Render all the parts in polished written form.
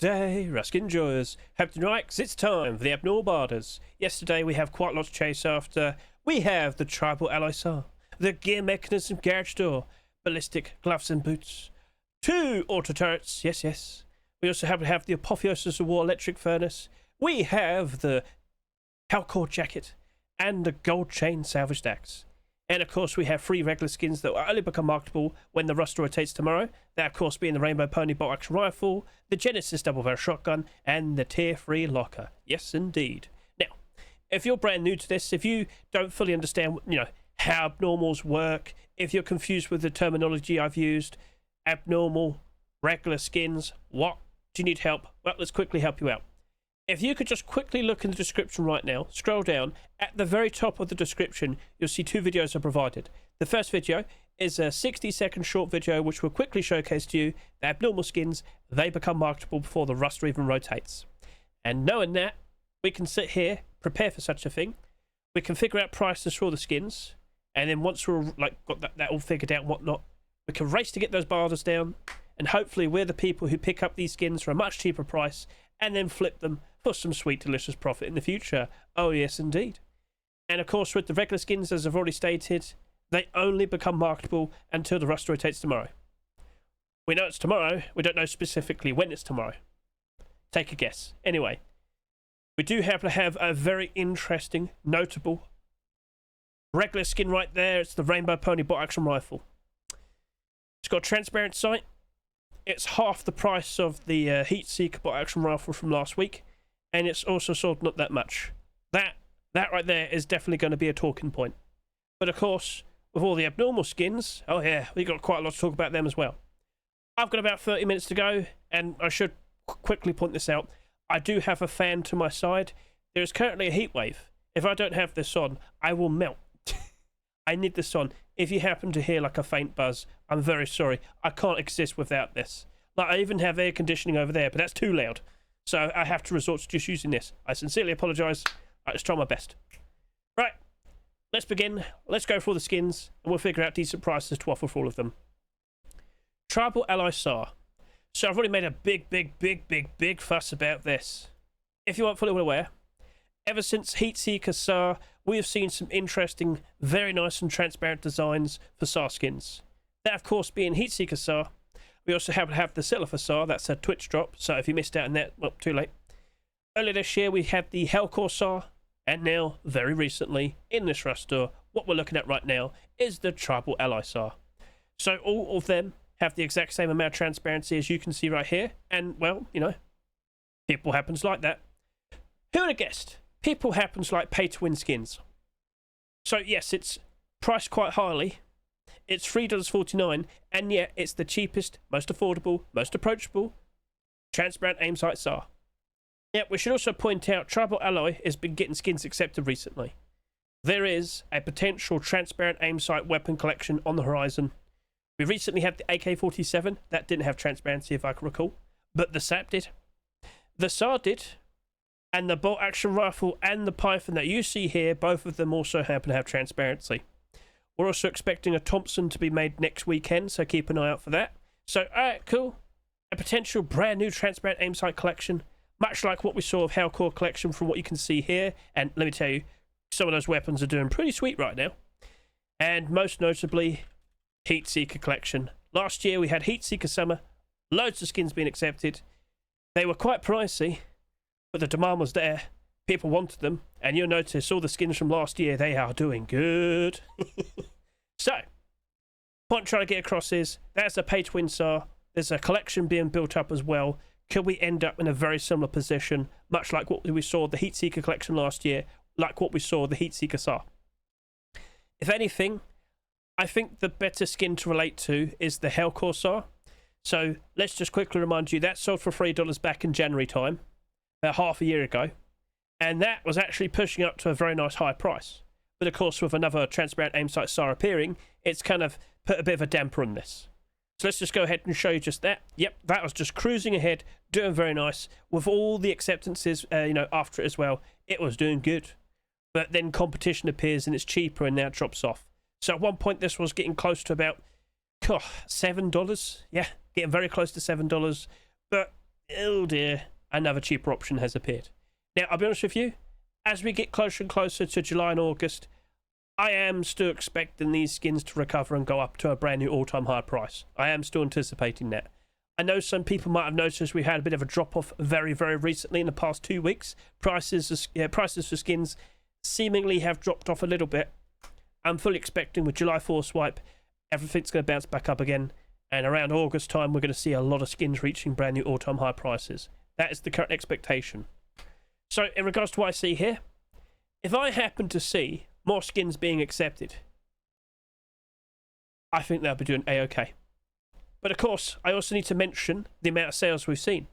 day, Rusk enjoyers. Happy Nikes, it's time for the abnormal barders. Yesterday we have quite a lot to chase after. We have the tribal Alloy SAR, the gear mechanism garage door, ballistic gloves and boots, 2 Autoturrets, yes. We also happen to have the Apotheosis of War electric furnace. We have the HellCore Jacket and the gold chain Salvage stacks. And of course we have 3 regular skins that will only become marketable when the rust rotates tomorrow. That of course being the Rainbow Pony bolt action rifle, the Genesis double barrel shotgun, and the tier 3 locker. Yes indeed. Now, if you're brand new to this, if you don't fully understand how abnormals work, if you're confused with the terminology I've used, abnormal, regular skins, what do you need help? Well, let's quickly help you out. If you could just quickly look in the description right now, scroll down, at the very top of the description, you'll see 2 videos are provided. The first video is a 60-second short video which will quickly showcase to you the abnormal skins. They become marketable before the rust even rotates. And knowing that, we can sit here, prepare for such a thing. We can figure out prices for all the skins. And then once we're got that all figured out and whatnot, we can race to get those barders down. And hopefully we're the people who pick up these skins for a much cheaper price and then flip them for some sweet delicious profit in the future. Oh yes indeed. And of course with the regular skins, as I've already stated, they only become marketable until the rust rotates tomorrow. We know it's tomorrow, we don't know specifically when it's tomorrow. Take a guess. Anyway, we do happen to have a very interesting, notable regular skin right there. It's the Rainbow Pony bolt action rifle. It's got a transparent sight. It's half the price of the Heatseeker bolt action rifle from last week, and it's also sold not that much. That right there is definitely going to be a talking point. But of course, with all the abnormal skins, oh yeah, we got quite a lot to talk about them as well. I've got about 30 minutes to go, and I should quickly point this out. I do have a fan to my side. There is currently a heat wave. If I don't have this on, I will melt. I need this on. If you happen to hear like a faint buzz, I'm very sorry. I can't exist without this. Like, I even have air conditioning over there, but that's too loud. So I have to resort to just using this. I sincerely apologise. Let's try my best. Right, let's begin. Let's go for all the skins, and we'll figure out decent prices to offer for all of them. Tribal Alloy SAR. So I've already made a big fuss about this. If you aren't fully aware, ever since Heatseeker SAR, we have seen some interesting, very nice and transparent designs for SAR skins. That, of course, being Heatseeker SAR. We also happen to have the Silver SAR. That's a Twitch drop, so if you missed out on that, well, too late. Earlier this year, we had the HellCore SAR, and now, very recently, in this rust store, what we're looking at right now is the Tribal Alloy SAR. So all of them have the exact same amount of transparency as you can see right here, and, well, people happens like that. Who would have guessed? People happen to like pay-to-win skins. So yes, it's priced quite highly. It's $3.49, and yet it's the cheapest, most affordable, most approachable, transparent aim sight SAR. Yet we should also point out Tribal Alloy has been getting skins accepted recently. There is a potential transparent aim sight weapon collection on the horizon. We recently had the AK-47. That didn't have transparency if I can recall, but the SAP did. The SAR did. And the bolt action rifle and the Python that you see here, both of them also happen to have transparency. We're also expecting a Thompson to be made next weekend, so keep an eye out for that. So, alright, cool. A potential brand new transparent aim sight collection, much like what we saw of HellCore collection from what you can see here. And let me tell you, some of those weapons are doing pretty sweet right now. And most notably, Heatseeker collection. Last year we had Heatseeker Summer, loads of skins being accepted. They were quite pricey, but the demand was there. People wanted them, and you'll notice all the skins from last year, they are doing good. So, point I'm trying to get across is, that's a pay-to-win SAR. There's a collection being built up as well. Could we end up in a very similar position, much like what we saw the Heatseeker collection last year, like what we saw the Heatseeker SAR? If anything, I think the better skin to relate to is the HellCore SAR. So, let's just quickly remind you, that sold for $3 back in January time. About half a year ago, and that was actually pushing up to a very nice high price. But of course, with another transparent aim sight SAR appearing, it's kind of put a bit of a damper on this. So let's just go ahead and show you just that. Yep, that was just cruising ahead, doing very nice with all the acceptances, after it as well. It was doing good, but then competition appears and it's cheaper and now it drops off. So at one point, this was getting close to about $7. Yeah, getting very close to $7. But oh dear, another cheaper option has appeared. Now, I'll be honest with you, as we get closer and closer to July and August, I am still expecting these skins to recover and go up to a brand new all-time high price. I am still anticipating that. I know some people might have noticed we had a bit of a drop-off very, very recently in the past 2 weeks. Prices for skins seemingly have dropped off a little bit. I'm fully expecting with July 4 swipe, everything's going to bounce back up again. And around August time, we're going to see a lot of skins reaching brand new all-time high prices. That is the current expectation. So, in regards to what I see here, if I happen to see more skins being accepted, I think they'll be doing A-OK. But of course, I also need to mention the amount of sales we've seen.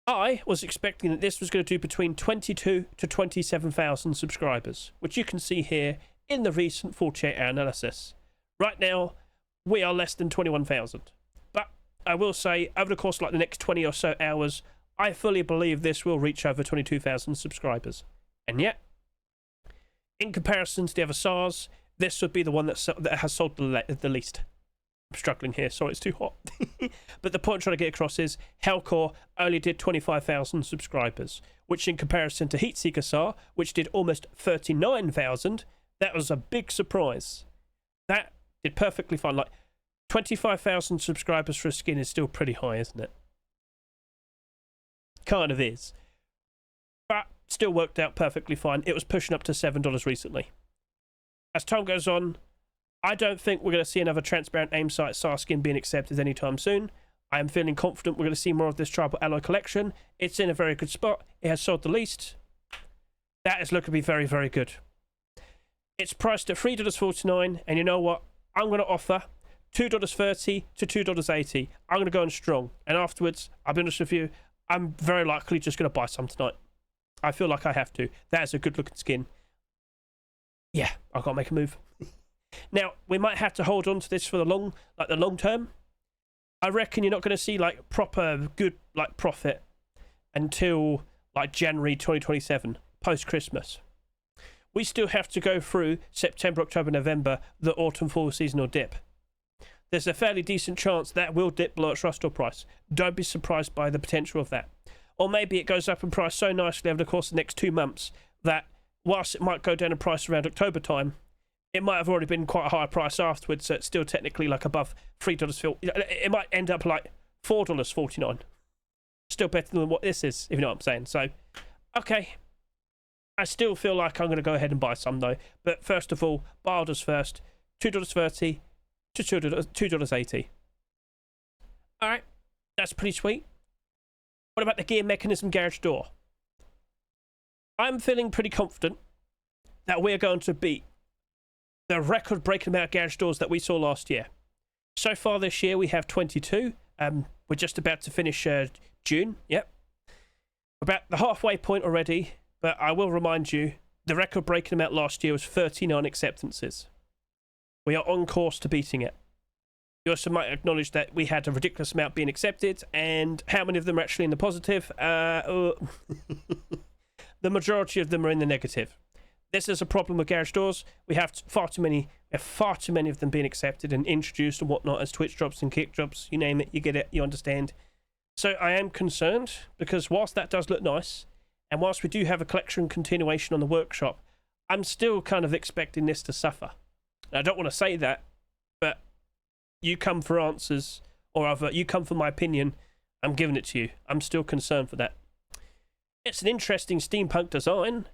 I was expecting that this was going to do between 22 to 27,000 subscribers, which you can see here in the recent 48-hour analysis. Right now, we are less than 21,000. But I will say, over the course of like the next 20 or so hours, I fully believe this will reach over 22,000 subscribers. And yet, in comparison to the other SARs, this would be the one that has sold the least. I'm struggling here, sorry, it's too hot. But the point I'm trying to get across is HellCore only did 25,000 subscribers, which in comparison to Heatseeker SAR, which did almost 39,000, that was a big surprise. That did perfectly fine. Like, 25,000 subscribers for a skin is still pretty high, isn't it? Kind of is. But still worked out perfectly fine. It was pushing up to $7 recently. As time goes on, I don't think we're going to see another transparent aim sight SAR skin being accepted anytime soon. I am feeling confident we're going to see more of this Tribal Alloy collection. It's in a very good spot. It has sold the least. That is looking to be very, very good. It's priced at $3.49, and you know what? I'm going to offer $2.30 to $2.80. I'm going to go on strong, and afterwards, I'll be honest with you, I'm very likely just going to buy some tonight. I feel like I have to. That is a good-looking skin. Yeah, I've got to make a move. Now, we might have to hold on to this for the long term. I reckon you're not going to see like proper good like profit until like January 2027, post-Christmas. We still have to go through September, October, November, the autumn-fall seasonal dip. There's a fairly decent chance that will dip below its rust price. Don't be surprised by the potential of that. Or maybe it goes up in price so nicely over the course of the next 2 months that whilst it might go down in price around October time, it might have already been quite a high price afterwards, so it's still technically like above $3. It might end up like $4.49. Still better than what this is, if you know what I'm saying. So, okay. I still feel like I'm going to go ahead and buy some, though. But first of all, buy orders first. $2.30 to $2.80. Alright, that's pretty sweet. What about the gear mechanism garage door? I'm feeling pretty confident that we're going to beat the record-breaking amount of garage doors that we saw last year. So far this year, we have 22. We're just about to finish June. Yep. About the halfway point already, but I will remind you, the record-breaking amount last year was 39 acceptances. We are on course to beating it. You also might acknowledge that we had a ridiculous amount being accepted, and how many of them are actually in the positive? The majority of them are in the negative. This is a problem with garage doors. We have far too many of them being accepted and introduced and whatnot as Twitch drops and kick drops. You name it, you get it, you understand. So I am concerned because whilst that does look nice, and whilst we do have a collection continuation on the workshop, I'm still kind of expecting this to suffer. And I don't want to say that, but you come for answers, or rather, you come for my opinion, I'm giving it to you. I'm still concerned for that. It's an interesting steampunk design.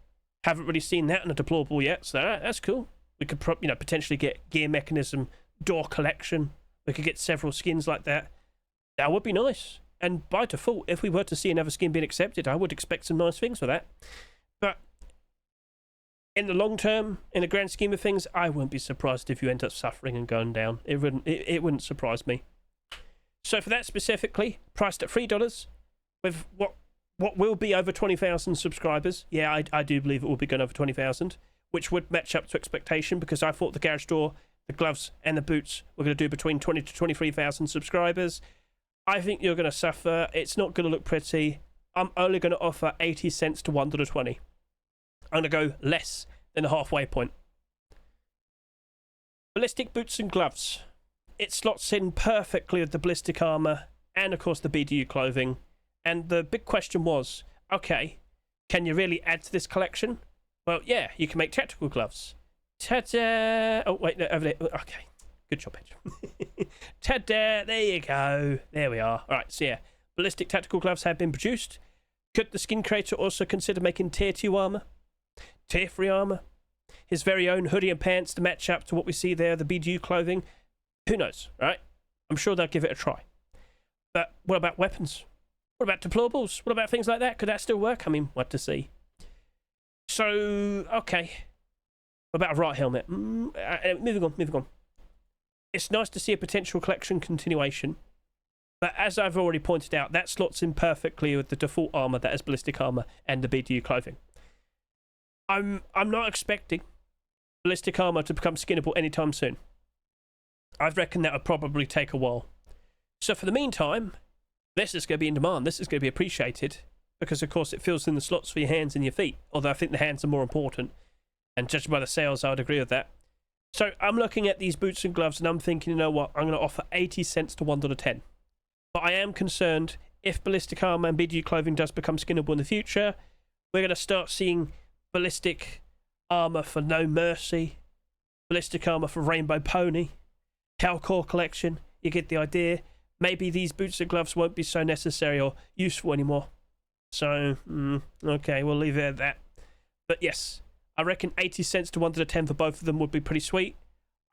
Haven't really seen that in a deplorable yet, so that's cool. We could potentially get gear mechanism door collection. We could get several skins like that. That would be nice. And by default, if we were to see another skin being accepted, I would expect some nice things for that. But in the long term, in the grand scheme of things, I wouldn't be surprised if you end up suffering and going down. It wouldn't surprise me. So for that specifically, priced at $3, with what will be over 20,000 subscribers. Yeah, I do believe it will be going over 20,000, which would match up to expectation because I thought the garage door, the gloves, and the boots were going to do between 20 to 23,000 subscribers. I think you're going to suffer. It's not going to look pretty. I'm only going to offer 80 cents to $1.20. I'm going to go less than the halfway point. Ballistic boots and gloves. It slots in perfectly with the ballistic armor and of course the BDU clothing. And the big question was, okay, can you really add to this collection? Well, yeah, you can make tactical gloves. Ta-da! Oh, wait, no, over there. Okay, good job, Hedge. Ta-da! There you go. There we are. All right, so yeah, ballistic tactical gloves have been produced. Could the skin creator also consider making tier 2 armor? Tier 3 armor? His very own hoodie and pants to match up to what we see there, the BDU clothing? Who knows, right? I'm sure they'll give it a try. But what about weapons? What about deplorables? What about things like that? Could that still work? I mean, what to see. So, okay. What about a right helmet? Moving on. It's nice to see a potential collection continuation. But as I've already pointed out, that slots in perfectly with the default armor that is ballistic armor and the BDU clothing. I'm not expecting ballistic armor to become skinnable anytime soon. I reckon that would probably take a while. So for the meantime, this is going to be in demand. This is going to be appreciated because, of course, it fills in the slots for your hands and your feet. Although I think the hands are more important. And judging by the sales, I would agree with that. So I'm looking at these boots and gloves and I'm thinking, you know what? I'm going to offer 80 cents to $1.10. But I am concerned if ballistic armor and BDU clothing does become skinnable in the future, we're going to start seeing ballistic armor for No Mercy, ballistic armor for Rainbow Pony, HellCore collection. You get the idea. Maybe these boots and gloves won't be so necessary or useful anymore. So, okay, we'll leave it at that. But yes, I reckon 80 cents to $1.10 for both of them would be pretty sweet.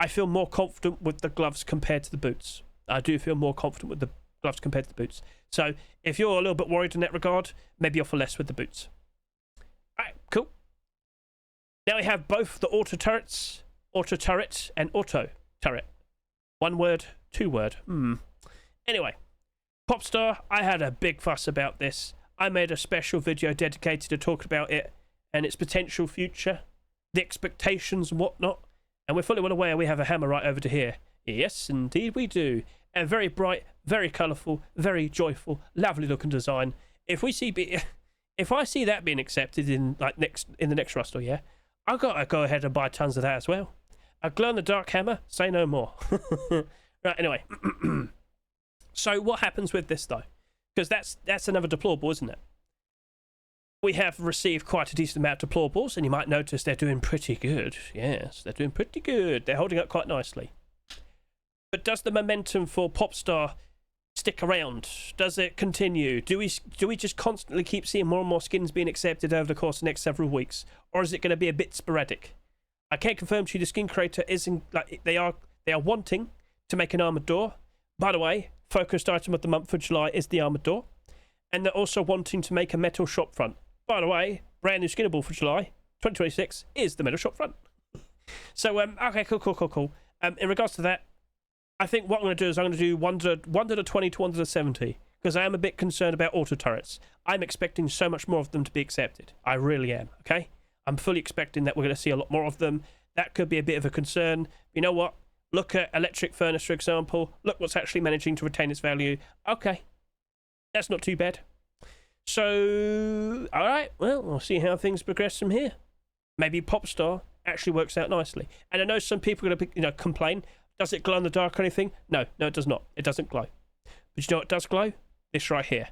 I feel more confident with the gloves compared to the boots. I do feel more confident with the gloves compared to the boots. So, if you're a little bit worried in that regard, maybe offer less with the boots. Alright, cool. Now we have both the Autoturret and Auto Turret. One word, two word. Anyway, Popstar, I had a big fuss about this. I made a special video dedicated to talk about it and its potential future, the expectations and whatnot. And we're fully well aware we have a hammer right over to here. Yes, indeed we do. And very bright, very colourful, very joyful, lovely looking design. If I see that being accepted in the next roster, yeah, I've got to go ahead and buy tons of that as well. A glow-in-the-dark hammer, say no more. Right, anyway. So what happens with this, though? Because that's another deplorable, isn't it? We have received quite a decent amount of deplorables, and you might notice they're doing pretty good. Yes, they're doing pretty good. They're holding up quite nicely. But does the momentum for Popstar stick around? Does it continue? Do we just constantly keep seeing more and more skins being accepted over the course of the next several weeks? Or is it going to be a bit sporadic? I can't confirm to you the skin creator isn't like they are wanting to make an armored door. By the way, focused item of the month for July is the armored door. And they're also wanting to make a metal shop front. By the way, brand new skinnable for July 2026 is the metal shop front. So, okay, cool. In regards to that, I think what I'm going to do is I'm going to do 120 to 170 because I am a bit concerned about auto turrets. I'm expecting so much more of them to be accepted. I really am, okay? I'm fully expecting that we're going to see a lot more of them. That could be a bit of a concern. You know what? Look at electric furnace, for example. Look what's actually managing to retain its value. Okay, that's not too bad. So, all right, well, we'll see how things progress from here. Maybe Popstar actually works out nicely. And I know some people are going to complain. Does it glow in the dark or anything? No, it does not. It doesn't glow. But you know what does glow? This right here.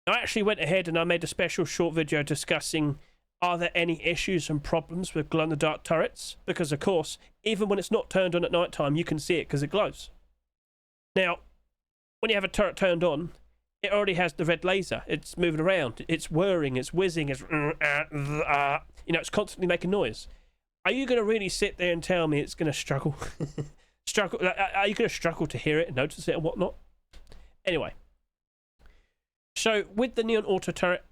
I actually went ahead and I made a special short video discussing are there any issues and problems with glow-in-the-dark turrets? Because, of course, even when it's not turned on at night time, you can see it because it glows. Now, when you have a turret turned on, it already has the red laser. It's moving around. It's whirring. It's whizzing. It's, it's constantly making noise. Are you going to really sit there and tell me it's going to struggle? Are you going to struggle to hear it and notice it and whatnot? Anyway. So, with the Neon Auto Turret,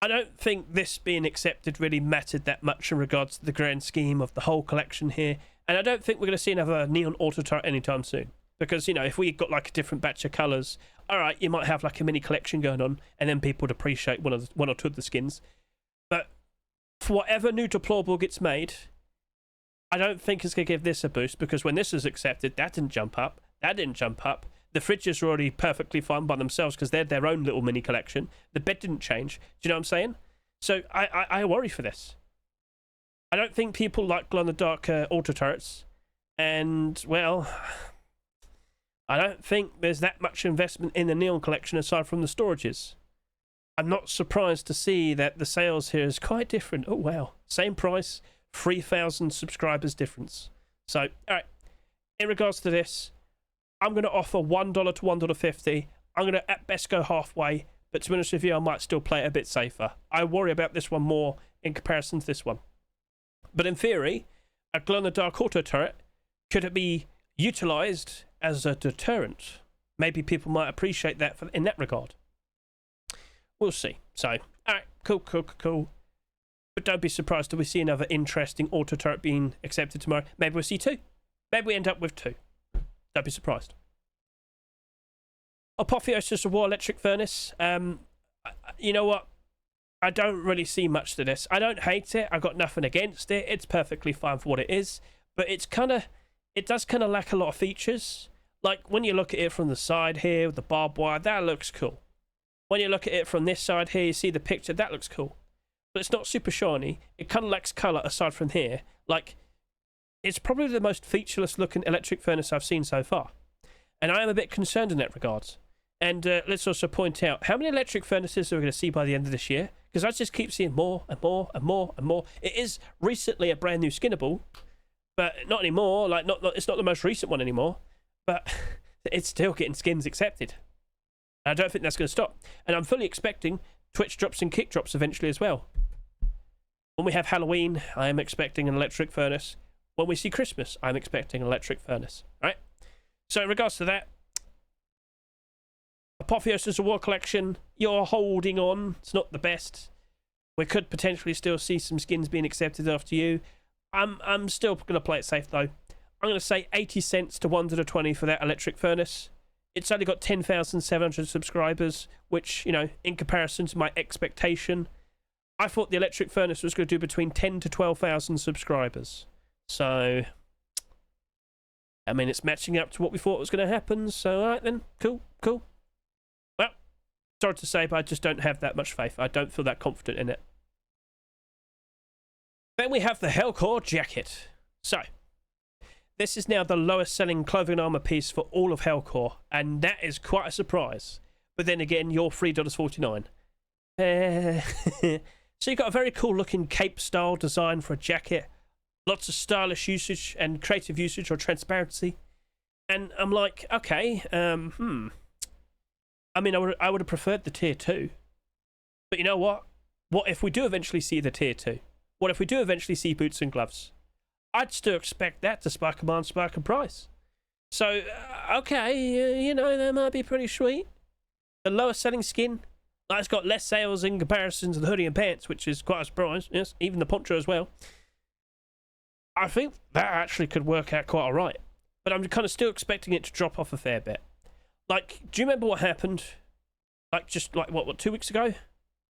I don't think this being accepted really mattered that much in regards to the grand scheme of the whole collection here. And I don't think we're going to see another Neon Auto Turret anytime soon. Because, if we got like a different batch of colours, alright, you might have like a mini collection going on, and then people would appreciate one or two of the skins. But for whatever new deplorable gets made, I don't think it's going to give this a boost, because when this is accepted, that didn't jump up, that didn't jump up. The fridges are already perfectly fine by themselves because they're their own little mini collection. The bed didn't change. Do you know what I'm saying? So I worry for this. I don't think people like glow-in-the-dark auto turrets. And, well, I don't think there's that much investment in the Neon collection aside from the storages. I'm not surprised to see that the sales here is quite different. Oh, wow. Same price, 3,000 subscribers difference. So, all right. In regards to this, I'm going to offer $1 to $1.50. I'm going to at best go halfway, but to be honest with you, I might still play it a bit safer. I worry about this one more in comparison to this one. But in theory, a glow-in-the-dark Autoturret, could it be utilised as a deterrent? Maybe people might appreciate that in that regard. We'll see. So, alright, cool. But don't be surprised if we see another interesting Autoturret being accepted tomorrow. Maybe we'll see 2. Maybe we end up with 2. Don't be surprised. Apotheosis of War Electric Furnace. You know what? I don't really see much to this. I don't hate it. I've got nothing against it. It's perfectly fine for what it is. But it does kind of lack a lot of features. Like, when you look at it from the side here with the barbed wire, that looks cool. When you look at it from this side here, you see the picture, that looks cool. But it's not super shiny. It kind of lacks colour aside from here. Like, it's probably the most featureless looking electric furnace I've seen so far. And I am a bit concerned in that regard. And let's also point out, how many electric furnaces are we going to see by the end of this year? Because I just keep seeing more and more and more and more. It is recently a brand new skinnable, but not anymore. Like, it's not the most recent one anymore. But it's still getting skins accepted. I don't think that's going to stop. And I'm fully expecting Twitch drops and kick drops eventually as well. When we have Halloween, I am expecting an electric furnace. When we see Christmas, I'm expecting an electric furnace. Right? So in regards to that, Apotheosis of War collection, you're holding on. It's not the best. We could potentially still see some skins being accepted after you. I'm still going to play it safe though. I'm going to say 80 cents to $1.20 for that electric furnace. It's only got 10,700 subscribers, which, you know, in comparison to my expectation, I thought the electric furnace was going to do between 10 to 12,000 subscribers. So, I mean, it's matching up to what we thought was going to happen. So, all right then, cool. Well, sorry to say, but I just don't have that much faith. I don't feel that confident in it. Then we have the HellCore Jacket. So, this is now the lowest selling clothing armor piece for all of HellCore, and that is quite a surprise. But then again, you're $3.49. So you've got a very cool looking cape style design for a jacket. Lots of stylish usage and creative usage or transparency. And I'm like, okay, I mean, I would have preferred the tier 2. But you know what? What if we do eventually see the tier 2? What if we do eventually see boots and gloves? I'd still expect that to spark command, spark and price. So, okay, you know, that might be pretty sweet. The lowest selling skin, like, it's got less sales in comparison to the hoodie and pants, which is quite a surprise. Yes, even the poncho as well. I think that actually could work out quite alright. But I'm kind of still expecting it to drop off a fair bit. Like, do you remember what happened? Like, just like, what 2 weeks ago?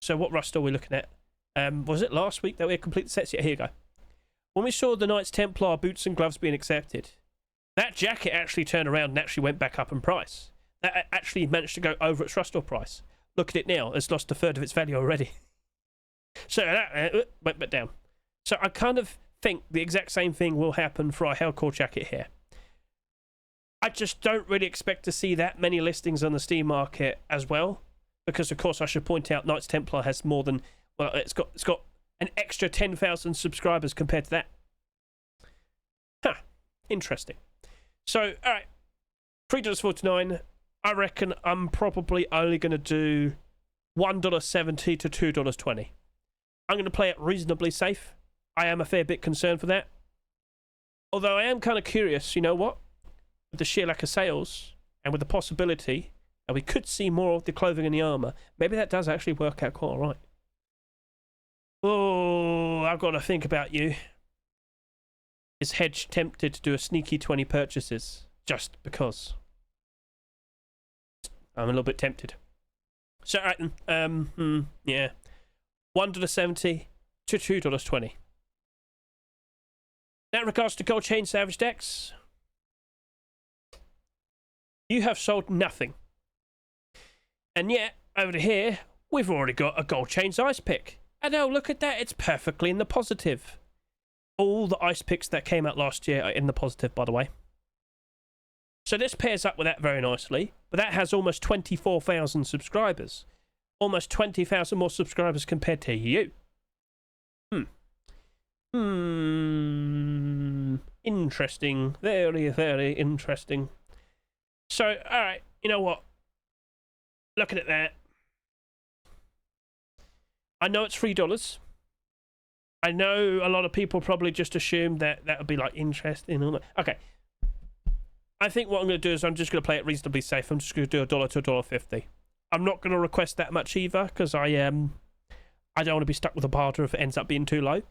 So what rust are we looking at? Was it last week that we had completed the sets? Yeah, here you go. When we saw the Knights Templar boots and gloves being accepted, that jacket actually turned around and actually went back up in price. That actually managed to go over its rust price. Look at it now. It's lost a third of its value already. So that went back down. So I kind of think the exact same thing will happen for our HellCore Jacket here. I just don't really expect to see that many listings on the Steam market as well. Because, of course, I should point out Knights Templar has more than... Well, it's got an extra 10,000 subscribers compared to that. Huh. Interesting. So, alright. $3.49. I reckon I'm probably only going to do $1.70 to $2.20. I'm going to play it reasonably safe. I am a fair bit concerned for that. Although I am kind of curious, you know what? With the sheer lack of sales, and with the possibility that we could see more of the clothing and the armour, maybe that does actually work out quite alright. Oh, I've got to think about you. Is Hedge tempted to do a sneaky 20 purchases? Just because. I'm a little bit tempted. So, alright then. Yeah. $1.70 to $2.20. Now, in regards to Gold Chain Salvage decks, you have sold nothing. And yet, over here, we've already got a Gold Chains Ice Pick. And oh, look at that, it's perfectly in the positive. All the Ice Picks that came out last year are in the positive, by the way. So this pairs up with that very nicely, but that has almost 24,000 subscribers. Almost 20,000 more subscribers compared to you. Interesting. Very, very interesting. So, alright, you know what? Looking at that, I know it's $3. I know a lot of people probably just assume that that would be like interesting and all that. Okay. I think what I'm going to do is I'm just going to play it reasonably safe. I'm just going to do $1 to $1.50. I'm not going to request that much either, because I don't want to be stuck with a barter if it ends up being too low.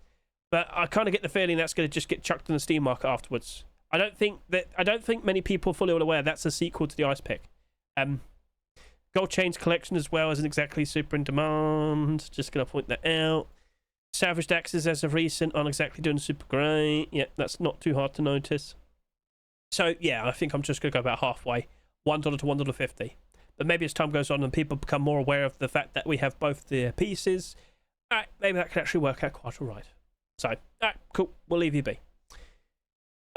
But I kind of get the feeling that's going to just get chucked in the Steam market afterwards. I don't think many people fully aware that's a sequel to the Ice Pick. Gold Chains collection as well isn't exactly super in demand. Just going to point that out. Salvage axes as of recent aren't exactly doing super great. Yeah, that's not too hard to notice. So yeah, I think I'm just going to go about halfway. $1 to $1.50. But maybe as time goes on and people become more aware of the fact that we have both the pieces, alright, maybe that could actually work out quite alright. So, alright, cool, we'll leave you be.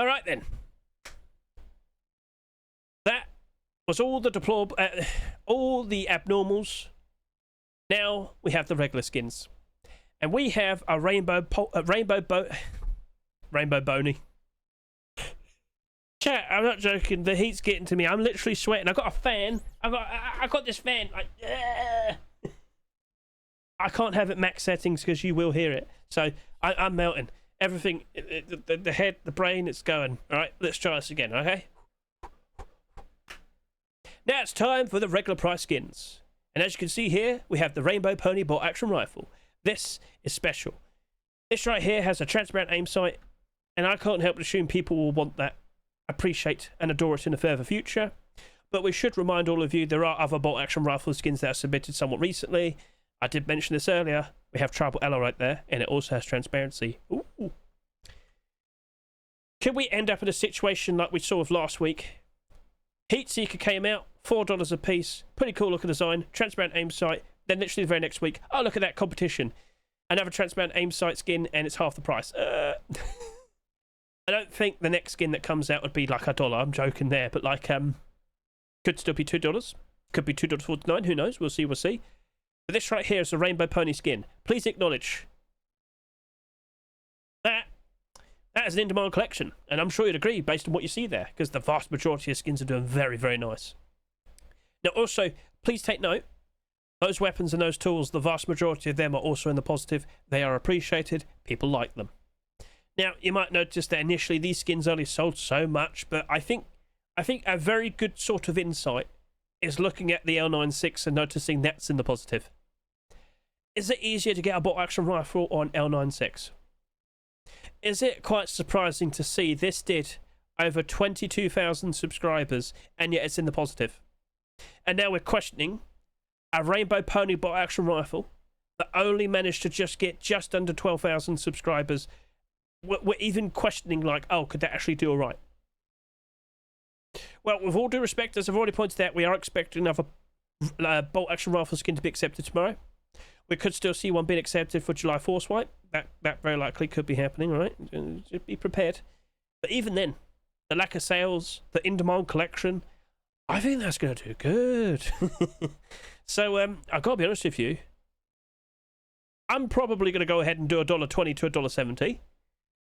Alright then. That was all the deplorable, all the abnormals. Now we have the regular skins. And we have a rainbow Boney. Chat, I'm not joking. The heat's getting to me. I'm literally sweating. I've got a fan. I got this fan. Like, I can't have it max settings because you will hear it. So I'm melting. Everything, the head, the brain, it's going. All right, let's try this again. Okay. Now it's time for the regular price skins. And as you can see here, we have the Rainbow Pony Bolt Action Rifle. This is special. This right here has a transparent aim sight, and I can't help but assume people will want that, appreciate and adore it in the further future. But we should remind all of you there are other bolt action rifle skins that are submitted somewhat recently. I did mention this earlier. We have Tribal Alloy right there, and it also has transparency. Ooh. Could we end up in a situation like we saw with last week? Heatseeker came out, $4 a piece, pretty cool looking design, transparent aim sight. Then literally the very next week, oh look at that competition, another transparent aim sight skin, and it's half the price. I don't think the next skin that comes out would be like $1. I'm joking there, but like could still be $2, could be $2.49. Who knows? We'll see. But this right here is a Rainbow Pony skin. Please acknowledge that is an in-demand collection, and I'm sure you'd agree based on what you see there, because the vast majority of skins are doing very, very nice. Now, also, please take note. Those weapons and those tools, the vast majority of them are also in the positive. They are appreciated. People like them. Now, you might notice that initially these skins only sold so much, but I think a very good sort of insight is looking at the L96 and noticing that's in the positive. Is it easier to get a bolt action rifle on L96? Is it quite surprising to see this did over 22,000 subscribers and yet it's in the positive? And now we're questioning a Rainbow Pony bolt action rifle that only managed to just get just under 12,000 subscribers. We're even questioning, like, oh, could that actually do all right? Well, with all due respect, as I've already pointed out, we are expecting another bolt action rifle skin to be accepted tomorrow. We could still see one being accepted for July 4th wipe. That very likely could be happening, all right? Just be prepared. But even then, the lack of sales, the in-demand collection, I think that's going to do good. So, I've got to be honest with you. I'm probably going to go ahead and do $1.20 to $1.70.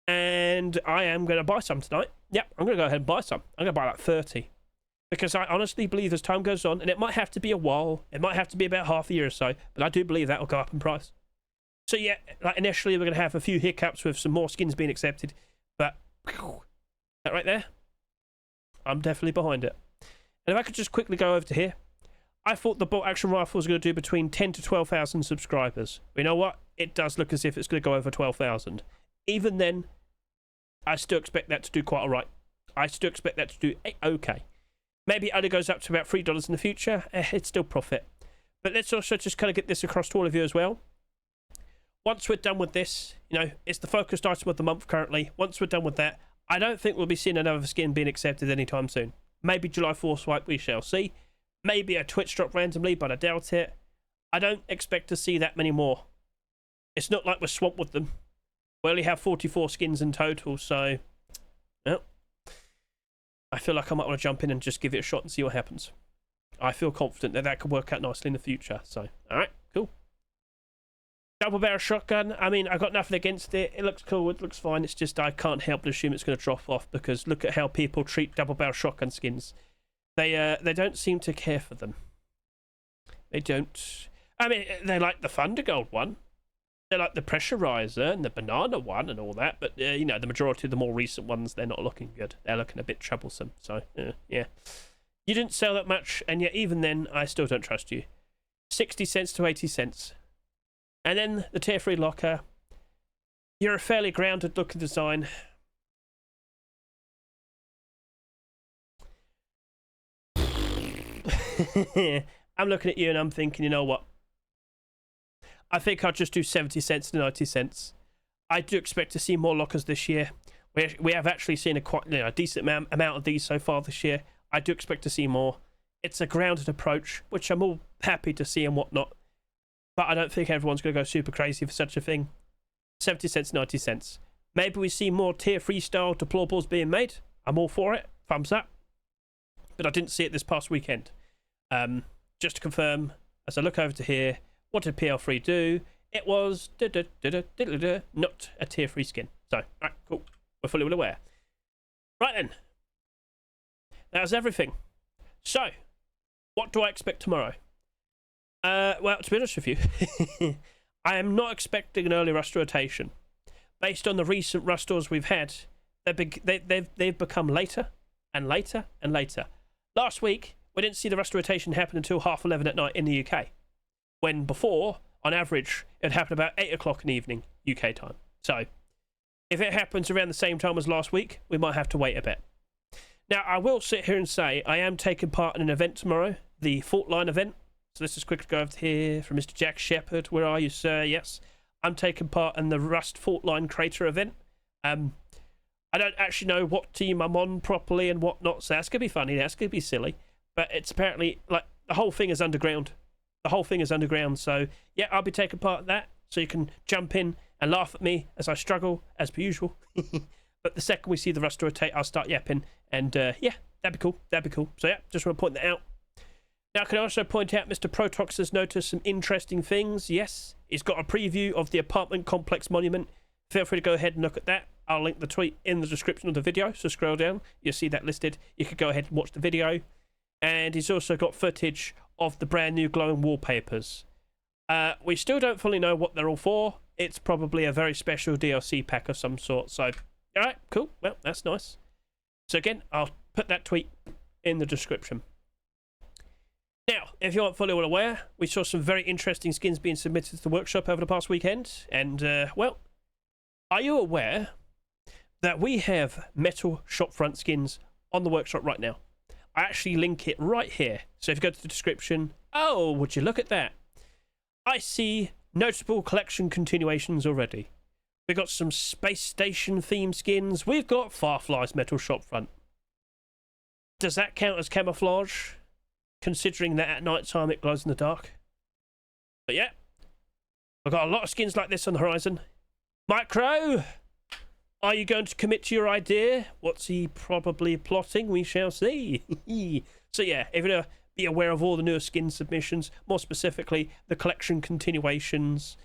And I am going to buy some tonight. Yep, I'm going to go ahead and buy some. I'm going to buy like 30. Because I honestly believe as time goes on, and it might have to be a while, it might have to be about half a year or so, but I do believe that will go up in price. So yeah, like initially we're going to have a few hiccups with some more skins being accepted, but that right there, I'm definitely behind it. And if I could just quickly go over to here, I thought the bolt action rifle was going to do between 10 to 12,000 subscribers. But you know what? It does look as if it's going to go over 12,000. Even then, I still expect that to do quite alright. I still expect that to do okay. Maybe it only goes up to about $3 in the future. It's still profit. But let's also just kind of get this across to all of you as well. Once we're done with this, you know, it's the focused item of the month currently. Once we're done with that, I don't think we'll be seeing another skin being accepted anytime soon. Maybe July 4th swipe, we shall see. Maybe a Twitch drop randomly, but I doubt it. I don't expect to see that many more. It's not like we're swamped with them. We only have 44 skins in total, so... Well, I feel like I might want to jump in and just give it a shot and see what happens. I feel confident that that could work out nicely in the future. So, alright, cool. Double barrel shotgun, I mean, I got nothing against it. It looks cool, it looks fine. It's just I can't help but assume it's going to drop off because look at how people treat double barrel shotgun skins. They don't seem to care for them. They don't. I mean, they like the Thundergold one. They like the Pressurizer and the Banana one and all that. But, you know, the majority of the more recent ones, they're not looking good. They're looking a bit troublesome. So, yeah. You didn't sell that much, and yet even then, I still don't trust you. 60 cents to 80 cents. And then the tier 3 locker. You're a fairly grounded looking design. I'm looking at you and I'm thinking, you know what? I think I'll just do 70 cents to 90 cents. I do expect to see more lockers this year. We have actually seen a decent amount of these so far this year. I do expect to see more. It's a grounded approach, which I'm all happy to see and whatnot. But I don't think everyone's going to go super crazy for such a thing. 70 cents, 90 cents. Maybe we see more tier 3 style deplorables being made. I'm all for it. Thumbs up. But I didn't see it this past weekend. Just to confirm, as I look over to here, what did PL3 do? It was not a tier 3 skin. So, alright, cool. We're fully well aware. Right then. That was everything. So, what do I expect tomorrow? Well, to be honest with you, I am not expecting an early rust rotation. Based on the recent rust stores we've had, they've become later and later and later. Last week, we didn't see the rust rotation happen until 11:30 at night in the UK. When before, on average, it happened about 8 o'clock in the evening, UK time. So, if it happens around the same time as last week, we might have to wait a bit. Now, I will sit here and say I am taking part in an event tomorrow, the Fault Line event. So let's just quickly go over here from Mr. Jack Shepherd. Where are you, sir? Yes. I'm taking part in the Rust Fault Line Crater event. I don't actually know what team I'm on properly and whatnot, so that's going to be funny. That's going to be silly. But it's apparently, like, the whole thing is underground. The whole thing is underground. So, yeah, I'll be taking part in that. So you can jump in and laugh at me as I struggle, as per usual. But the second we see the rust rotate, I'll start yapping. And, yeah, that'd be cool. That'd be cool. So, yeah, just want to point that out. Now, I can also point out Mr. Protox has noticed some interesting things. Yes, he's got a preview of the apartment complex monument. Feel free to go ahead and look at that. I'll link the tweet in the description of the video, so scroll down. You'll see that listed. You could go ahead and watch the video. And he's also got footage of the brand new glowing wallpapers. We still don't fully know what they're all for. It's probably a very special DLC pack of some sort. So, alright, cool. Well, that's nice. So again, I'll put that tweet in the description. Now, if you aren't fully well aware, we saw some very interesting skins being submitted to the workshop over the past weekend. And, well, are you aware that we have metal shopfront skins on the workshop right now? I actually link it right here. So if you go to the description, oh, would you look at that? I see notable collection continuations already. We've got some space station themed skins. We've got Firefly's metal shopfront. Does that count as camouflage? Considering that at night time it glows in the dark. But yeah, I've got a lot of skins like this on the horizon. Micro, are you going to commit to your idea? What's he probably plotting? We shall see. So yeah, if you want to be aware of all the newer skin submissions, more specifically the collection continuations,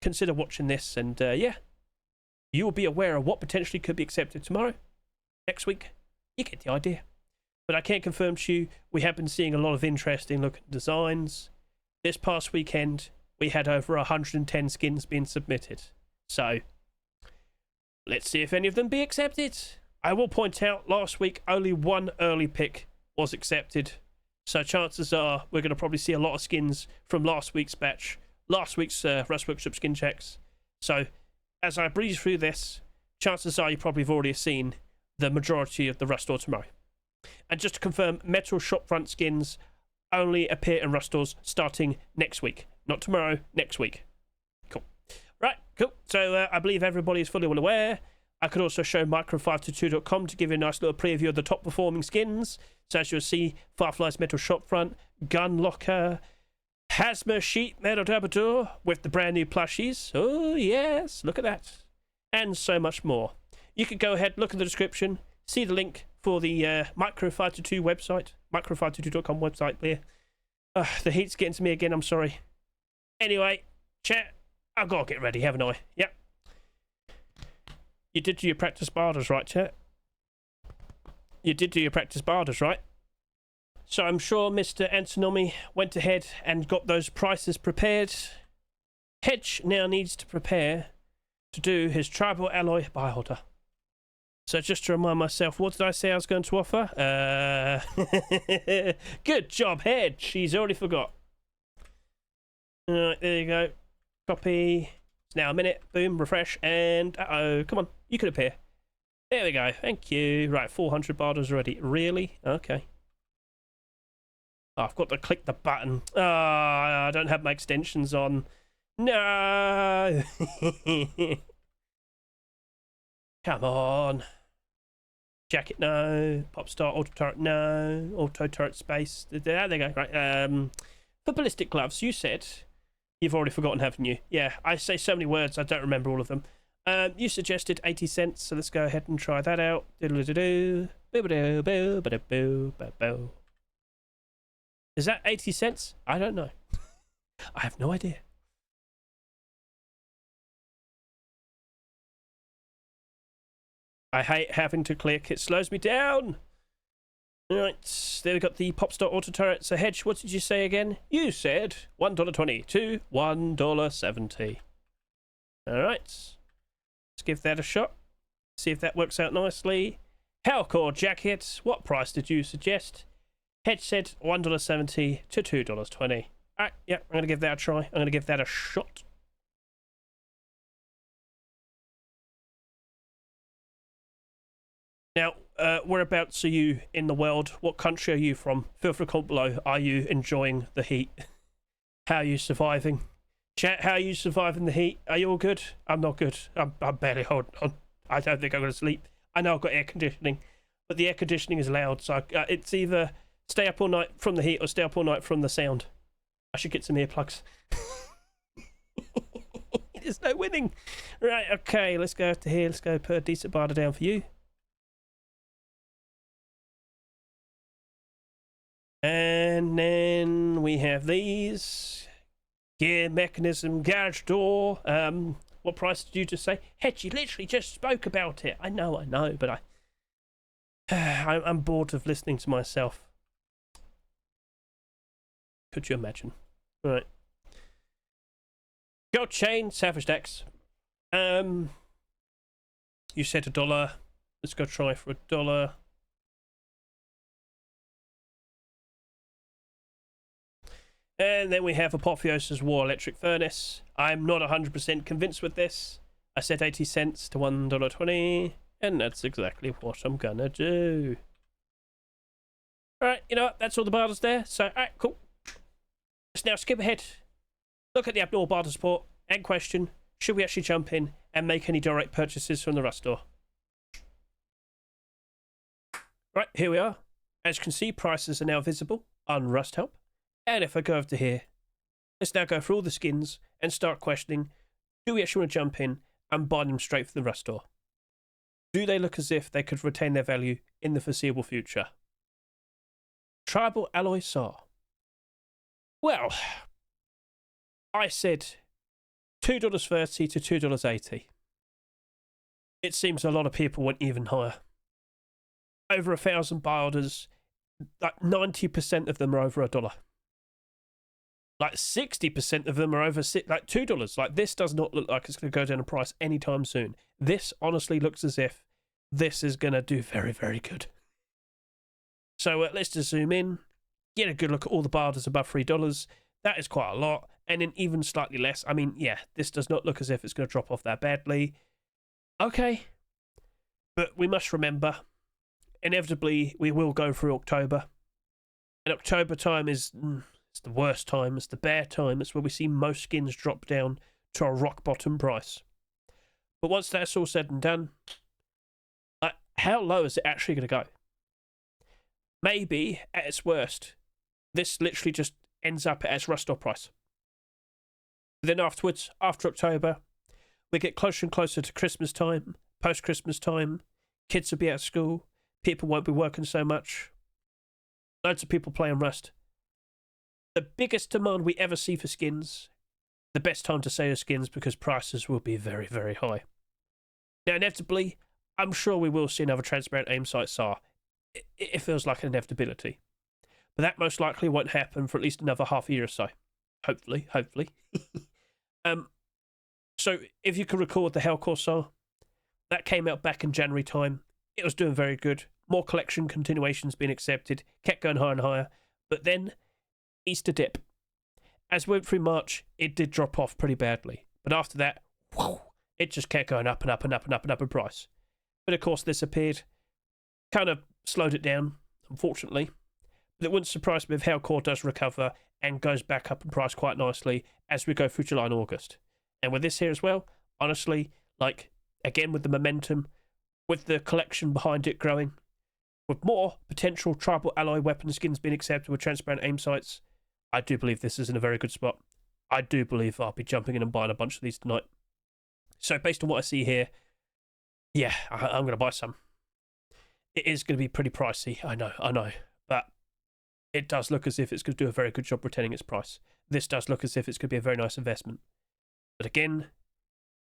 consider watching this. And yeah, you will be aware of what potentially could be accepted tomorrow, next week. You get the idea. But I can confirm to you, we have been seeing a lot of interesting looking designs. This past weekend, we had over 110 skins being submitted. So, let's see if any of them be accepted. I will point out, last week, only one early pick was accepted. So chances are, we're going to probably see a lot of skins from last week's batch. Last week's Rust Workshop skin checks. So, as I breeze through this, chances are you probably have already seen the majority of the Rust store tomorrow. And just to confirm, metal shopfront skins only appear in Rust stores starting next week. Not tomorrow, next week. Cool. Right, cool. So I believe everybody is fully well aware. I could also show micro522.com to give you a nice little preview of the top performing skins. So as you'll see, Firefly's metal shopfront, gun locker, Hazma sheet metal Dabador with the brand new plushies. Oh yes, look at that. And so much more. You could go ahead, look in the description, see the link for the Micro522 website, micro522.com website. There, the heat's getting to me again. I'm sorry. Anyway, chat. I've got to get ready, haven't I? Yep. You did do your practice barders, right, chat? You did do your practice barders, right? So I'm sure Mr. Antonomy went ahead and got those prices prepared. Hedge now needs to prepare to do his tribal alloy buy order. So just to remind myself, what did I say I was going to offer? Good job, Hedge. He's already forgot. Alright, there you go. Copy. It's now a minute. Boom, refresh, and uh-oh, come on. You could appear. There we go. Thank you. Right, 400 barders already. Really? Okay. Oh, I've got to click the button. Oh, I don't have my extensions on. No! Come on. Jacket, no. Popstar Autoturret, no. Autoturret space. There they go. Right. For ballistic gloves, you said you've already forgotten, haven't you? Yeah, I say so many words, I don't remember all of them. You suggested 80 cents, so let's go ahead and try that out. Diddle-a-doo-doo. Boo-ba-doo, boo-ba-da-boo, ba-boo. Is that 80 cents? I don't know. I have no idea. I hate having to click. It slows me down. Alright, there we got the Popstar Autoturret. So, Hedge, what did you say again? You said $1.20 to $1.70. Alright. Let's give that a shot. See if that works out nicely. HellCore Jacket. What price did you suggest? Hedge said $1.70 to $2.20. Alright, yeah, I'm going to give that a try. I'm going to give that a shot. Now, whereabouts are you in the world? What country are you from? Feel free to comment below. Are you enjoying the heat? How are you surviving? Chat, how are you surviving the heat? Are you all good? I'm not good. I'm barely holding on. I don't think I'm going to sleep. I know I've got air conditioning, but the air conditioning is loud, so it's either stay up all night from the heat or stay up all night from the sound. I should get some earplugs. There's no winning. Right, okay, let's go to here. Let's go put a decent barter down for you. And then we have these. Gear mechanism, garage door. What price did you just say? Hedge, you literally just spoke about it. I know, but I'm bored of listening to myself. Could you imagine? Right. Gold chain, Salvage decks. You said $1. Let's go try for $1. And then we have Apotheosis War Electric Furnace. I'm not 100% convinced with this. I said 80 cents to $1.20, and that's exactly what I'm gonna do. Alright, you know what? That's all the barters there. So, alright, cool. Let's now skip ahead. Look at the abnormal barter support and question, should we actually jump in and make any direct purchases from the Rust store? Right, here we are. As you can see, prices are now visible on Rust Help. And if I go over to here, let's now go through all the skins and start questioning, do we actually want to jump in and buy them straight from the Rust store? Do they look as if they could retain their value in the foreseeable future? Tribal Alloy SAR. Well, I said $2.30 to $2.80. It seems a lot of people went even higher. Over 1,000 buy orders, like 90% of them are over $1. Like 60% of them are over like $2. Like, this does not look like it's going to go down in price anytime soon. This honestly looks as if this is going to do very, very good. So let's just zoom in, get a good look at all the barters above $3. That is quite a lot. And then even slightly less. I mean, yeah, this does not look as if it's going to drop off that badly. Okay. But we must remember, inevitably, we will go through October. And October time is... it's the worst time, it's the bear time, it's where we see most skins drop down to a rock bottom price. But once that's all said and done, how low is it actually going to go? Maybe, at its worst, this literally just ends up at its Rust store price. But then afterwards, after October, we get closer and closer to Christmas time, post-Christmas time, kids will be out of school, People won't be working so much. Loads of people playing Rust. The biggest demand we ever see for skins. The best time to sell skins because prices will be very, very high. Now, inevitably, I'm sure we will see another transparent aim sight SAR. It feels like an inevitability. But that most likely won't happen for at least another half a year or so. Hopefully. So, if you can recall the HellCore SAR, that came out back in January time. It was doing very good. More collection continuations being accepted. Kept going higher and higher. But then, Easter dip. As we went through March, it did drop off pretty badly. But after that, whew, it just kept going up and up and up and up and up in price. But of course, this appeared. Kind of slowed it down, unfortunately. But it wouldn't surprise me if HellCore does recover and goes back up in price quite nicely as we go through July and August. And with this here as well, honestly, like, again with the momentum, with the collection behind it growing, with more potential tribal alloy weapon skins being accepted with transparent aim sights, I do believe this is in a very good spot. I do believe I'll be jumping in and buying a bunch of these tonight. So based on what I see here, yeah, I'm going to buy some. It is going to be pretty pricey, I know, but it does look as if it's going to do a very good job retaining its price. This does look as if it's going to be a very nice investment. But again,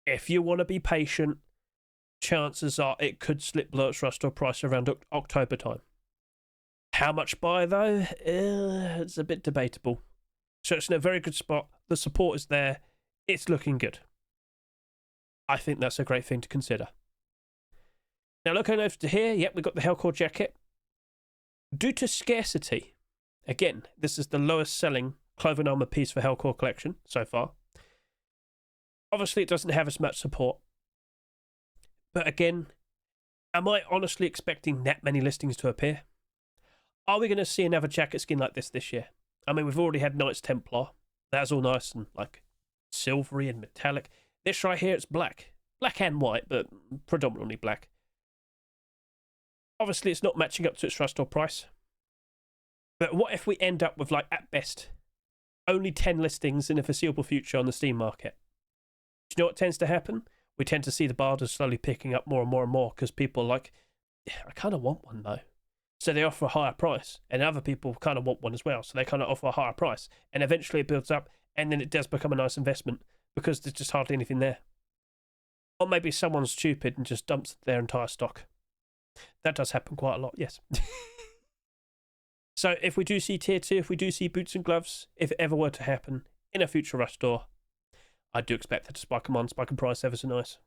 if you want to be patient, chances are it could slip below its Rust or price around October time. How much buy though? It's a bit debatable. So it's in a very good spot. The support is there. It's looking good. I think that's a great thing to consider. Now looking over to here, yep, we've got the HellCore Jacket. Due to scarcity, again, this is the lowest selling clothing armor piece for HellCore collection so far. Obviously it doesn't have as much support. But again, am I honestly expecting that many listings to appear? Are we going to see another jacket skin like this year? I mean, we've already had Knights Templar. That's all nice and like silvery and metallic. This right here, it's black. Black and white, but predominantly black. Obviously, it's not matching up to its Rust or price. But what if we end up with, like, at best, only 10 listings in the foreseeable future on the Steam market? Do you know what tends to happen? We tend to see the barders slowly picking up more and more and more because people are like, yeah, I kind of want one though. So they offer a higher price, and other people kind of want one as well. So they kind of offer a higher price, and eventually it builds up, and then it does become a nice investment because there's just hardly anything there. Or maybe someone's stupid and just dumps their entire stock. That does happen quite a lot, yes. So if we do see tier 2, if we do see boots and gloves, if it ever were to happen in a future Rust store, I do expect that to spike them on, spike in price ever so nice.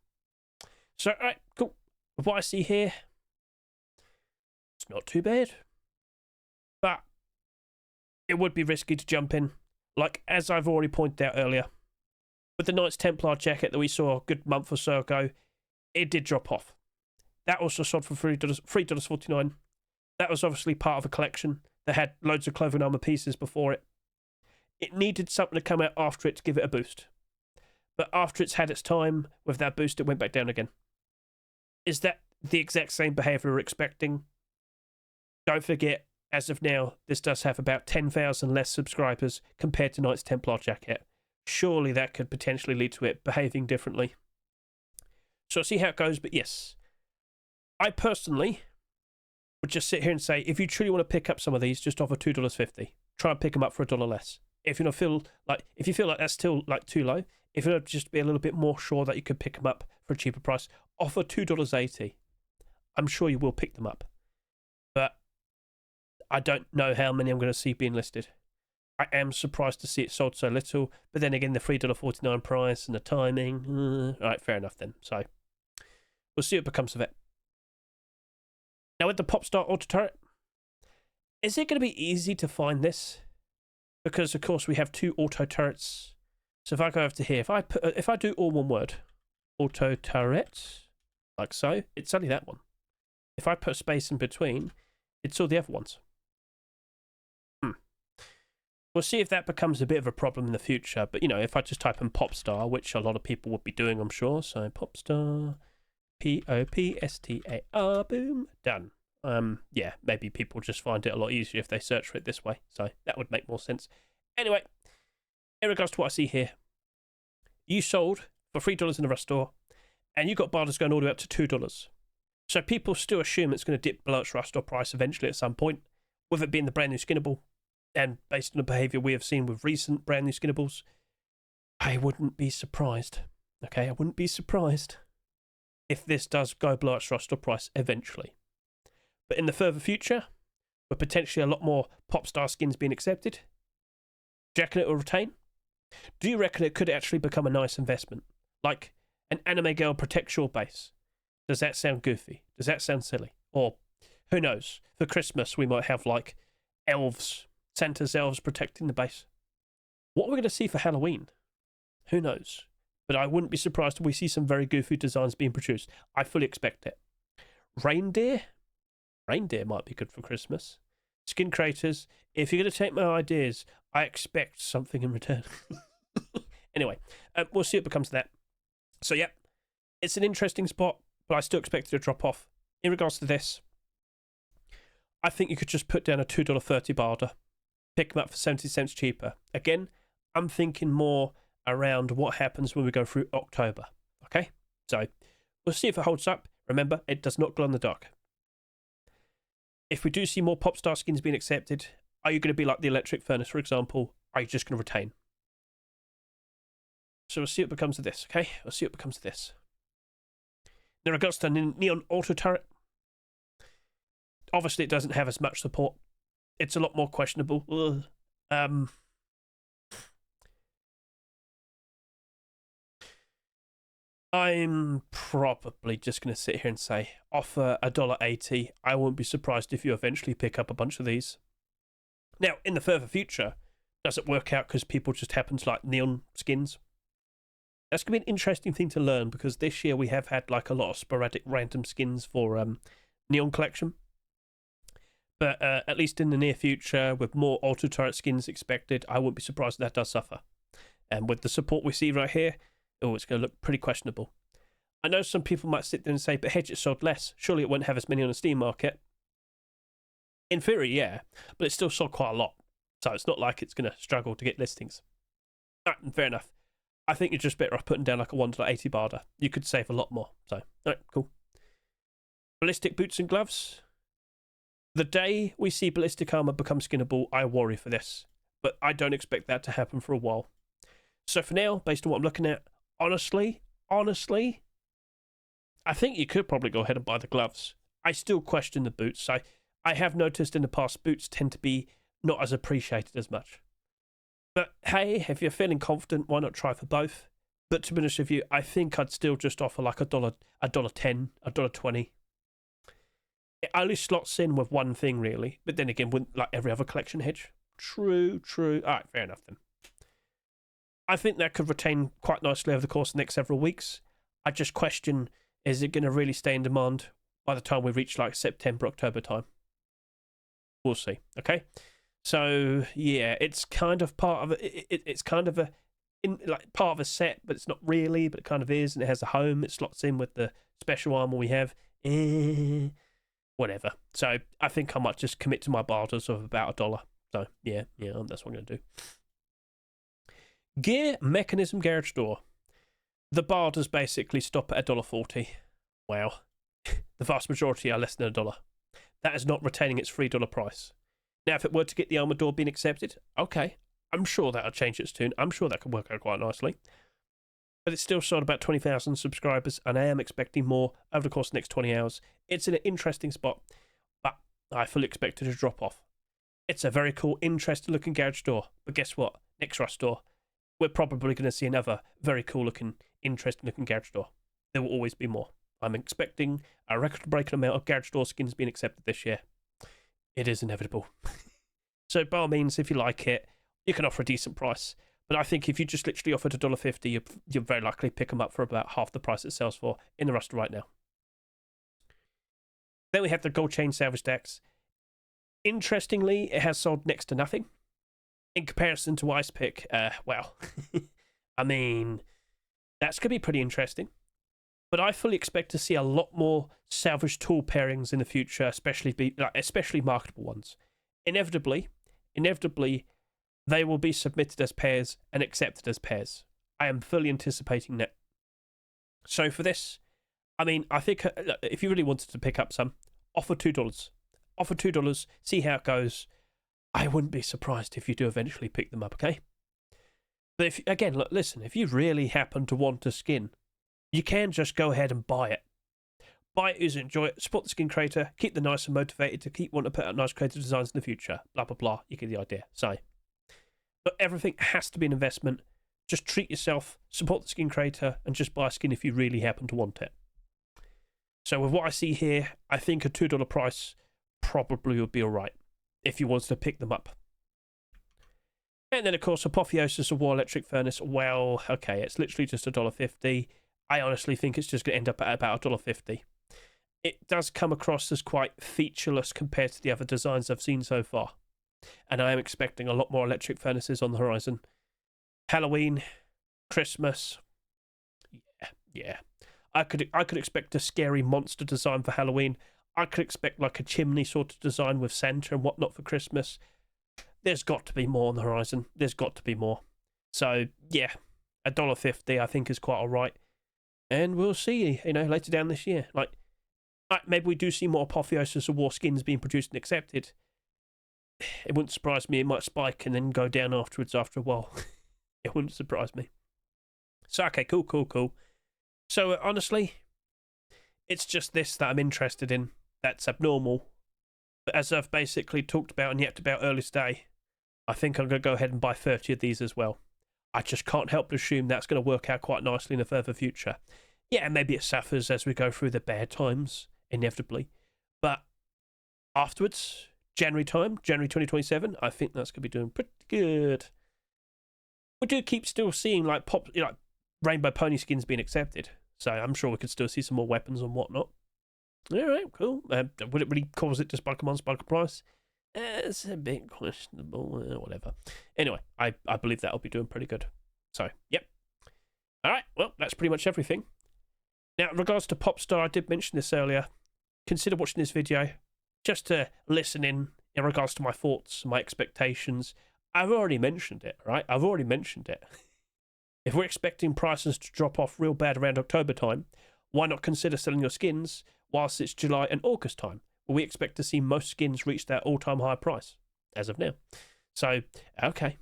So, alright, cool. With what I see here, it's not too bad. But it would be risky to jump in. Like, as I've already pointed out earlier, with the Knights Templar jacket that we saw a good month or so ago, it did drop off. That also sold for $3.49. That was obviously part of a collection that had loads of clothing armor pieces before it. It needed something to come out after it to give it a boost. But after it's had its time with that boost, it went back down again. Is that the exact same behaviour we're expecting? Don't forget, as of now, this does have about 10,000 less subscribers compared to Knights Templar Jacket. Surely that could potentially lead to it behaving differently. So I'll see how it goes, but yes. I personally would just sit here and say, if you truly want to pick up some of these, just offer $2.50. Try and pick them up for $1 less. If you feel like that's still like too low, if you want to just be a little bit more sure that you could pick them up for a cheaper price, offer $2.80. I'm sure you will pick them up. But I don't know how many I'm going to see being listed. I am surprised to see it sold so little, but then again, the $3.49 price and the timing. Alright, fair enough then. So, we'll see what becomes of it. Now, with the Popstar Autoturret, is it going to be easy to find this? Because, of course, we have 2 auto turrets. So if I go over to here, if I do all one word, auto turret, like so, it's only that one. If I put a space in between, it's all the other ones. We'll see if that becomes a bit of a problem in the future. But, you know, if I just type in Popstar, which a lot of people would be doing, I'm sure. So Popstar, Popstar, boom, done. Yeah, maybe people just find it a lot easier if they search for it this way. So that would make more sense. Anyway, in regards to what I see here, you sold for $3 in the Rust store, and you got barders going all the way up to $2. So people still assume it's going to dip below its rust or price eventually at some point, with it being the brand new skinnable, and based on the behaviour we have seen with recent brand new skinnables, I wouldn't be surprised. Okay, I wouldn't be surprised if this does go below its rust or price eventually. But in the further future, with potentially a lot more Popstar skins being accepted, do you reckon it will retain? Do you reckon it could actually become a nice investment? Like an anime girl protects your base. Does that sound goofy? Does that sound silly? Or, who knows, for Christmas we might have like elves, Santa's elves protecting the base. What we're going to see for Halloween, who knows? But I wouldn't be surprised if we see some very goofy designs being produced. I fully expect it. Reindeer? Reindeer might be good for Christmas. Skin creators, if you're going to take my ideas, I expect something in return. Anyway, we'll see what becomes of that. So, yeah, it's an interesting spot, but I still expect it to drop off. In regards to this, I think you could just put down a $2.30 barter, pick them up for 70 cents cheaper. Again, I'm thinking more around what happens when we go through October. Okay? So, we'll see if it holds up. Remember, it does not glow in the dark. If we do see more Popstar skins being accepted, are you going to be like the electric furnace, for example? Are you just going to retain? So we'll see what becomes of this, okay? We'll see what becomes of this. In regards to Neon Autoturret, obviously it doesn't have as much support. It's a lot more questionable. I'm probably just going to sit here and say, offer $1.80. I won't be surprised if you eventually pick up a bunch of these. Now, in the further future, does it work out because people just happen to like neon skins? That's going to be an interesting thing to learn, because this year we have had like a lot of sporadic random skins for Neon Collection. But at least in the near future, with more Autoturret skins expected, I wouldn't be surprised if that does suffer. And with the support we see right here, oh, it's going to look pretty questionable. I know some people might sit there and say, but Hedge, it sold less. Surely it won't have as many on the Steam market. In theory, yeah, but it still sold quite a lot. So it's not like it's going to struggle to get listings. Alright, fair enough. I think you're just better off putting down like a $1.80 barter. You could save a lot more. So, alright, cool. Ballistic boots and gloves. The day we see ballistic armor become skinnable, I worry for this. But I don't expect that to happen for a while. So for now, based on what I'm looking at, honestly, I think you could probably go ahead and buy the gloves. I still question the boots. I have noticed in the past boots tend to be not as appreciated as much. But hey, if you're feeling confident, why not try for both? But to be honest with you, I think I'd still just offer like $1.10, $1.20. It only slots in with one thing really, but then again, wouldn't like every other collection Hedge? True. Alright, fair enough then. I think that could retain quite nicely over the course of the next several weeks. I just question, is it going to really stay in demand by the time we reach like September, October time? We'll see, okay? So, yeah, it's kind of part of it's kind of part of a set, but it's not really, but it kind of is, and it has a home. It slots in with the special armor we have. Whatever. So, I think I might just commit to my barters of about $1. So, yeah, that's what I'm going to do. Gear Mechanism Garage Door. The barters basically stop at $1.40. Wow. The vast majority are less than $1. That is not retaining its $3 price. Now, if it were to get the armor door being accepted, okay, I'm sure that'll change its tune. I'm sure that could work out quite nicely. But it's still sold about 20,000 subscribers, and I am expecting more over the course of the next 20 hours. It's in an interesting spot, but I fully expect it to drop off. It's a very cool, interesting looking garage door. But guess what? Next Rust door, we're probably going to see another very cool looking, interesting looking garage door. There will always be more. I'm expecting a record-breaking amount of garage door skins being accepted this year. It is inevitable. So by all means, if you like it, you can offer a decent price. But I think if you just literally offered $1.50, you'll very likely pick them up for about half the price it sells for in the roster right now. Then we have the Gold Chain Salvage stacks. Interestingly, it has sold next to nothing. In comparison to Ice Pick, well, I mean, that's going to be pretty interesting. But I fully expect to see a lot more salvage tool pairings in the future, especially marketable ones. Inevitably, they will be submitted as pairs and accepted as pairs. I am fully anticipating that. So for this, I mean, I think if you really wanted to pick up some, offer $2. Offer $2, see how it goes. I wouldn't be surprised if you do eventually pick them up, okay? But if, again, look, listen, if you really happen to want a skin, you can just go ahead and buy it. Buy it, use it, enjoy it, support the skin creator, keep them nice and motivated to keep wanting to put out nice creative designs in the future. Blah, blah, blah. You get the idea. So, but everything has to be an investment. Just treat yourself, support the skin creator, and just buy a skin if you really happen to want it. So with what I see here, I think a $2 price probably would be alright if you wanted to pick them up. And then, of course, Apotheosis of War Electric Furnace. Well, okay, it's literally just $1.50. I honestly think it's just going to end up at about $1.50. It does come across as quite featureless compared to the other designs I've seen so far. And I am expecting a lot more electric furnaces on the horizon. Halloween, Christmas. Yeah. I could expect a scary monster design for Halloween. I could expect like a chimney sort of design with Santa and whatnot for Christmas. There's got to be more on the horizon. There's got to be more. So, yeah, $1.50 I think is quite alright. And we'll see, later down this year. Like maybe we do see more Apotheosis of War skins being produced and accepted. It wouldn't surprise me. It might spike and then go down afterwards after a while. It wouldn't surprise me. So, okay, cool. So, honestly, it's just this that I'm interested in. That's abnormal. But as I've basically talked about and yapped about earlier today, I think I'm going to go ahead and buy 30 of these as well. I just can't help but assume that's going to work out quite nicely in the further future. Yeah, maybe it suffers as we go through the bad times, inevitably. But afterwards, January 2027, I think that's going to be doing pretty good. We do keep still seeing like rainbow pony skins being accepted. So I'm sure we could still see some more weapons and whatnot. Alright, cool. Would it really cause it to spike a price? It's a bit questionable. Whatever. Anyway, I believe that'll be doing pretty good. So, yep. Alright, well, that's pretty much everything. Now, in regards to Popstar, I did mention this earlier. Consider watching this video just to listen in regards to my thoughts, my expectations. I've already mentioned it, right? I've already mentioned it. If we're expecting prices to drop off real bad around October time, why not consider selling your skins whilst it's July and August time, where we expect to see most skins reach their all-time high price, as of now. So, okay,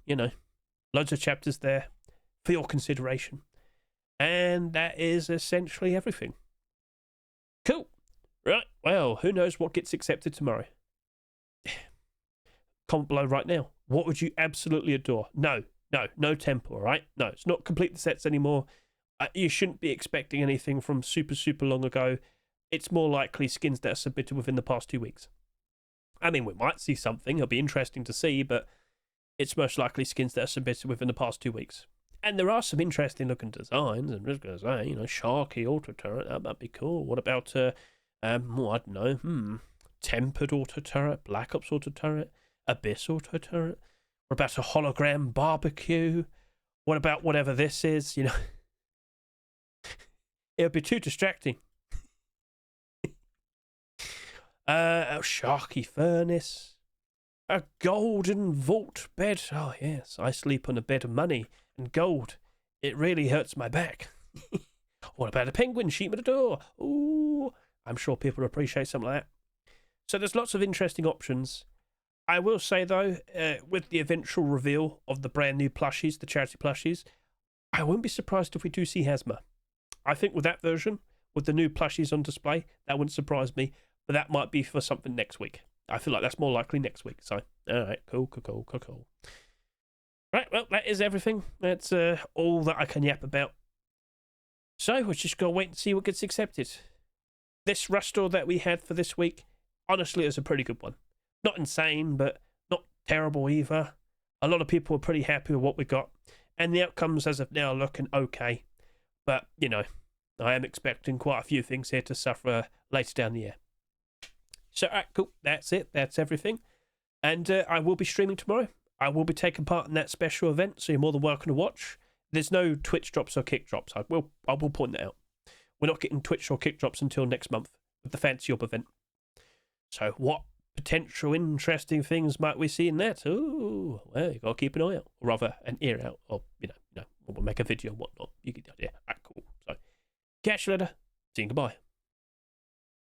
loads of chapters there for your consideration. And that is essentially everything. Cool. Right, well, who knows what gets accepted tomorrow? Comment below right now. What would you absolutely adore? No temple, right? No, it's not complete the sets anymore. You shouldn't be expecting anything from super long ago. It's more likely skins that are submitted within the past 2 weeks. I mean, we might see something. It'll be interesting to see, but it's most likely skins that are submitted within the past 2 weeks. And there are some interesting looking designs. I'm just going to say, Sharky Autoturret, that might be cool. What about, I don't know, Tempered Autoturret, Black Ops Autoturret, Abyss Autoturret? What about a hologram barbecue? What about whatever this is, It would be too distracting. A Sharky Furnace. A golden vault bed. Oh, yes, I sleep on a bed of money and gold. It really hurts my back. What about a penguin sheet at the door? Ooh, I'm sure people appreciate something like that. So there's lots of interesting options. I will say, though, with the eventual reveal of the brand new plushies, the charity plushies, I wouldn't be surprised if we do see Hazma. I think with that version, with the new plushies on display, that wouldn't surprise me, but that might be for something next week. I feel like that's more likely next week. So, alright, cool. Right, well, that is everything. That's all that I can yap about. So, we're just going to wait and see what gets accepted. This Rustor that we had for this week, honestly, is a pretty good one. Not insane, but not terrible either. A lot of people are pretty happy with what we got. And the outcomes as of now are looking okay. But, I am expecting quite a few things here to suffer later down the year. So, alright, cool. That's it. That's everything. And I will be streaming tomorrow. I will be taking part in that special event, so you're more than welcome to watch. There's no Twitch drops or kick drops. I will point that out. We're not getting Twitch or kick drops until next month with the Fancy Up event. So, what potential interesting things might we see in that? Ooh, well, you got to keep an eye out, or rather an ear out, or we'll make a video and whatnot. You get the idea. Alright, cool. So, catch you later. See you, goodbye.